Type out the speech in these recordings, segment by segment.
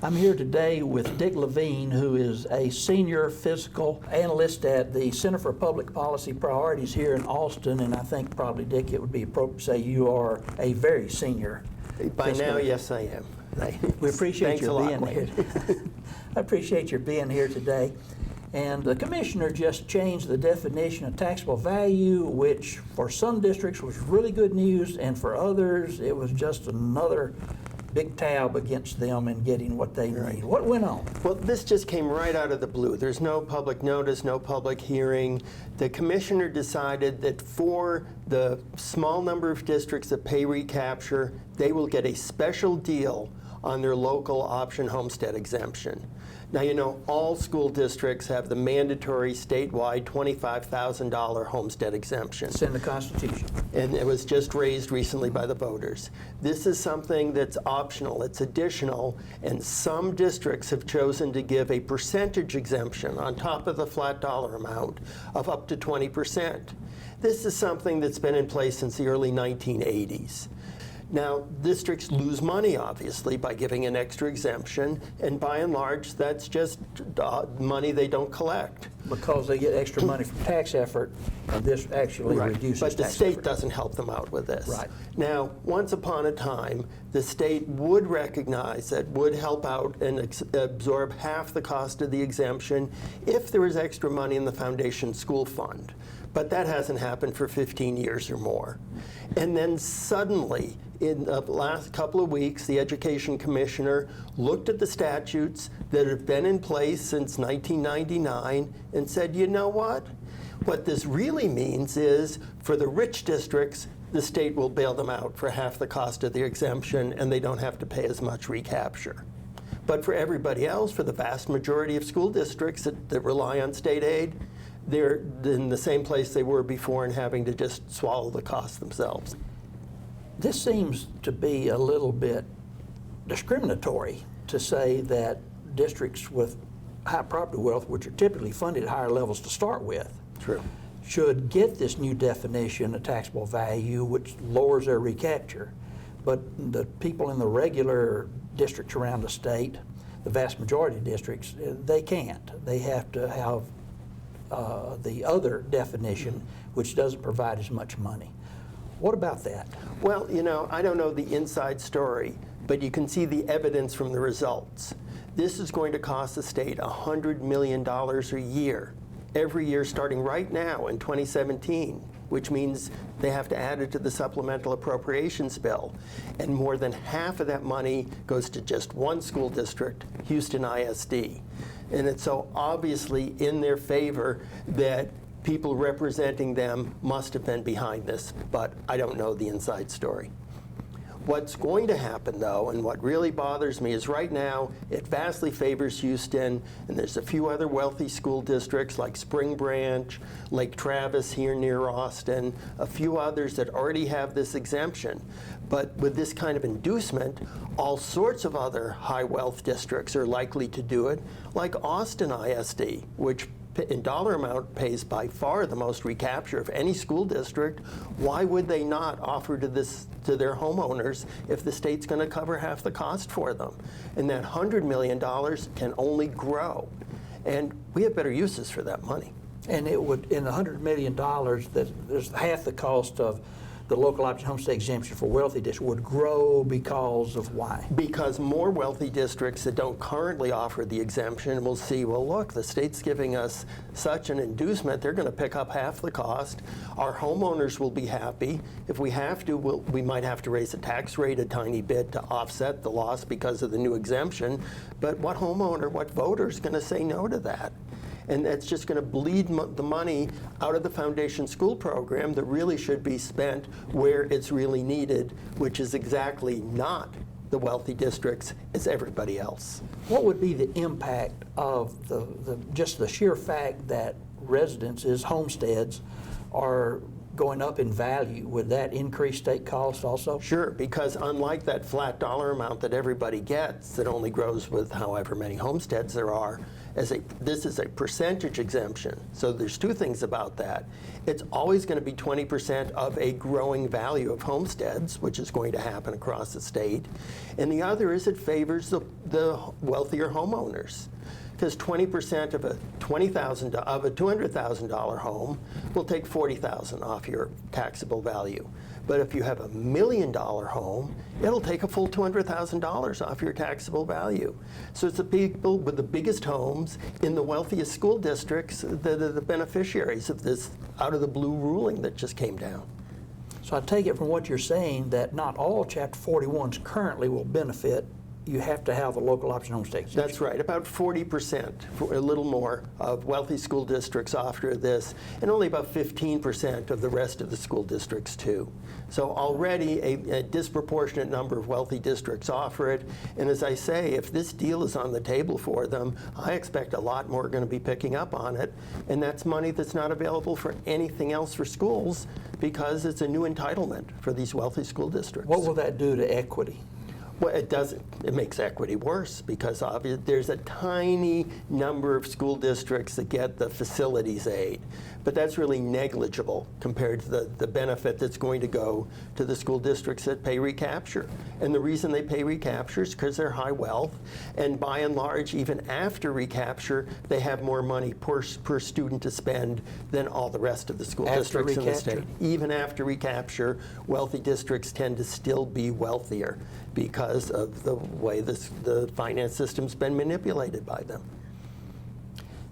I'm here today with Dick Lavine, who is a senior fiscal analyst at the Center for Public Policy Priorities here in Austin, and I think probably, Dick, it would be appropriate to say you are a very senior. By now, yes, I am. We appreciate your being here. I appreciate your being here today. And the commissioner just changed the definition of taxable value, which for some districts was really good news, and for others it was just another big tab against them in getting what they need. What went on? Well, this just came right out of the blue. There's no public notice, no public hearing. The commissioner decided that for the small number of districts that pay recapture, they will get a special deal on their local option homestead exemption. Now, you know, all school districts have the mandatory statewide $25,000 homestead exemption. It's in the Constitution. And it was just raised recently by the voters. This is something that's optional, it's additional, and some districts have chosen to give a percentage exemption on top of the flat dollar amount of up to 20%. This is something that's been in place since the early 1980s. Now, districts lose money, obviously, by giving an extra exemption, and by and large, that's just money they don't collect. Because they get extra money from tax effort, and this actually reduces But the tax state effort. doesn't help them out with this. Right. Now, once upon a time, the state would recognize that, would help out and absorb half the cost of the exemption if there was extra money in the foundation school fund. But that hasn't happened for 15 years or more. And then suddenly, in the last couple of weeks, the Education Commissioner looked at the statutes that have been in place since 1999 and said, you know what? What this really means is, for the rich districts, the state will bail them out for half the cost of the exemption, and they don't have to pay as much recapture. But for everybody else, for the vast majority of school districts that rely on state aid, they're in the same place they were before and having to just swallow the cost themselves. This seems to be a little bit discriminatory to say that districts with high property wealth, which are typically funded at higher levels to start with, True. should get this new definition of taxable value, which lowers their recapture. But the people in the regular districts around the state, the vast majority of districts, they can't. They have to have the other definition, which doesn't provide as much money. What about that? Well, you know, I don't know the inside story, but you can see the evidence from the results. This is going to cost the state $100 million a year, every year starting right now in 2017, which means they have to add it to the supplemental appropriations bill. And more than half of that money goes to just one school district, Houston ISD. And it's so obviously in their favor that people representing them must have been behind this, but I don't know the inside story. What's going to happen, though, and what really bothers me, is right now it vastly favors Houston, and there's a few other wealthy school districts like Spring Branch, Lake Travis here near Austin, a few others that already have this exemption. But with this kind of inducement, all sorts of other high wealth districts are likely to do it, like Austin ISD, which in dollar amount pays by far the most recapture of any school district. Why would they not offer to their homeowners if the state's going to cover half the cost for them? And that $100 million can only grow. And we have better uses for that money. And it would, in the $100 million, there's half the cost of the local option homestead exemption for wealthy districts would grow because of why? Because more wealthy districts that don't currently offer the exemption will see, well, look, the state's giving us such an inducement, they're going to pick up half the cost. Our homeowners will be happy. If we have to, we might have to raise the tax rate a tiny bit to offset the loss because of the new exemption. But what homeowner, what voter is going to say no to that? And that's just going to bleed the money out of the foundation school program that really should be spent where it's really needed, which is exactly not the wealthy districts as everybody else. What would be the impact of just the sheer fact that residences, homesteads, are going up in value? Would that increase state costs also? Sure, because unlike that flat dollar amount that everybody gets that only grows with however many homesteads there are, this is a percentage exemption. So there's two things about that. It's always going to be 20% of a growing value of homesteads, which is going to happen across the state. And the other is it favors the wealthier homeowners. Because 20% of a $200,000 home will take $40,000 off your taxable value. But if you have $1 million home, it'll take a full $200,000 off your taxable value. So it's the people with the biggest homes in the wealthiest school districts that are the beneficiaries of this out of the blue ruling that just came down. So I take it from what you're saying that not all Chapter 41s currently will benefit. You have to have a local option homestead exemption. That's right. About 40%, a little more, of wealthy school districts offer this, and only about 15% of the rest of the school districts too. So already a disproportionate number of wealthy districts offer it, and as I say, if this deal is on the table for them, I expect a lot more are going to be picking up on it, and that's money that's not available for anything else for schools because it's a new entitlement for these wealthy school districts. What will that do to equity? Well, it doesn't. It makes equity worse because there's a tiny number of school districts that get the facilities aid, but that's really negligible compared to the benefit that's going to go to the school districts that pay recapture. And the reason they pay recapture is because they're high wealth, and by and large, even after recapture, they have more money per student to spend than all the rest of the school districts in the state. Even after recapture, wealthy districts tend to still be wealthier because of the way the finance system's been manipulated by them.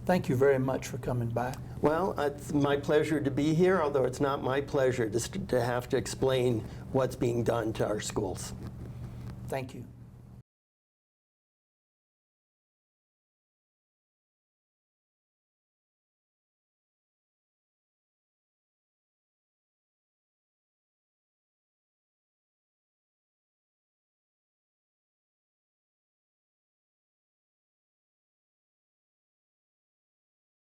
Thank you very much for coming by. Well, it's my pleasure to be here, although it's not my pleasure to have to explain what's being done to our schools. Thank you.